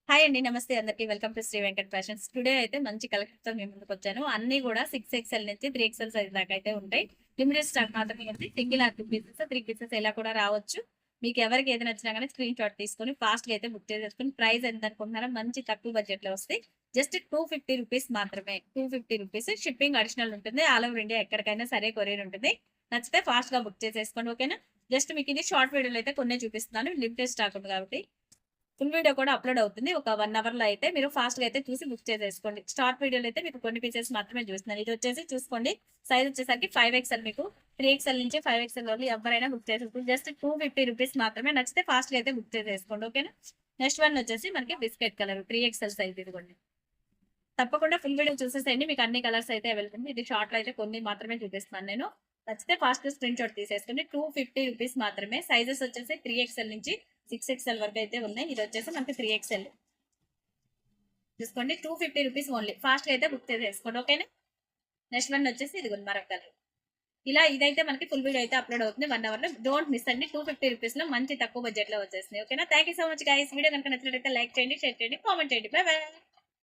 Hi అండి. నమస్తే అందరికి. Welcome to Shri Venkat fashions. Today అయితే మంచి కలెక్షన్‌తో మీ ముందుకొచ్చాను. అన్నీ కూడా 6 ఎక్స్ఎల్ నుంచి 3 ఎక్స్ఎల్ సైజ్ దాకా అయితే ఉంటాయి. లిమిటెడ్ స్టాక్ మాత్రమే ఉంది. సింగిల్ ఆర్ 2 పీసెస్, 3 పీసెస్ ఇలా కూడా రావచ్చు. మీకు ఎవరికి ఏది నచ్చినా గానీ స్క్రీన్ షాట్ తీసుకొని ఫాస్ట్‌గా అయితే బుక్ చేసేసుకొని ప్రైస్ ఎంత అనుకుంటున్నారో మంచి తక్కువ బడ్జెట్‌లో వస్తాయి. జస్ట్ రూ. 250 మాత్రమే. రూ. 250 షిప్పింగ్ అడిషనల్ ఉంటుంది. ఆల్ ఓవర్ ఇండియా ఎక్కడికైనా సరే కొరియర్ ఉంటుంది. నచ్చితే ఫాస్ట్‌గా బుక్ చేసేసుకోండి. ఓకేనా? జస్ట్ మీకు ఇది షార్ట్ వీడియోలో అయితే కొన్నే చూపిస్తున్నాను. లిమిటెడ్ స్టాక్ ఉంది కాబట్టి. ఫుల్ వీడియో కూడా అప్‌లోడ్ అవుతుంది. ఒక 1 అవర్‌లో అయితే మీరు ఫాస్ట్‌గా అయితే చూసి బుక్ చేసేసుకోండి. షార్ట్ వీడియోలో అయితే మీకు కొన్ని పీసెస్ మాత్రమే చూపిస్తున్నాను. ఇది వచ్చేసి చూసుకోండి. సైజ్ వచ్చేసరికి 5 ఎక్స్ఎల్ మీకు 3 ఎక్స్ఎల్ నుంచి 5 ఎక్స్ఎల్ వరకు ఎవరైనా బుక్ చేసేసుకోండి. జస్ట్ రూ. 250 మాత్రమే. నచ్చితే ఫాస్ట్‌గా అయితే బుక్ చేసేసుకోండి. ఓకేనా? నెక్స్ట్ వన్ వచ్చేసి మనకి బిస్కెట్ కలర్ 3 ఎక్స్ఎల్ సైజ్ ఇదిగోండి. తప్పకుండా ఫుల్ వీడియో చూసేసేయండి. మీకు అన్ని కలర్స్ అయితే అవైలబుల్ ఉంది. ఇది షార్ట్‌లో అయితే కొన్ని మాత్రమే చూపిస్తున్నాను నేను. నచ్చితే ఫాస్ట్‌గా స్క్రీన్ షాట్ తీసేసుకోండి. రూ. 250 మాత్రమే. సైజెస్ వచ్చేసి 3 ఎక్స్ఎల్ నుంచి 6 ఎక్స్ఎల్ వరకు అయితే ఉన్నాయి. ఇది వచ్చేసి మనకి 3 ఎక్స్ఎల్. చూసుకోండి. రూ. 250 ఓన్లీ. ఫాస్ట్‌గా అయితే బుక్ చేసేసుకోండి. ఓకేనా? నెక్స్ట్ వన్ వచ్చేసి ఇదిగోండి మరొక కలర్. ఇలా ఇదైతే మనకి ఫుల్ వీడియో అయితే అప్‌లోడ్ అవుతుంది 1 అవర్‌లో. డోంట్ మిస్ అండి. రూ. 250లో మంచి తక్కువ బడ్జెట్‌లో వచ్చేసింది. ఓకేనా? Thank you so much guys. Video కనుక నచ్చినట్లయితే లైక్ చేయండి, షేర్ చేయండి, కామెంట్ చేయండి. By by.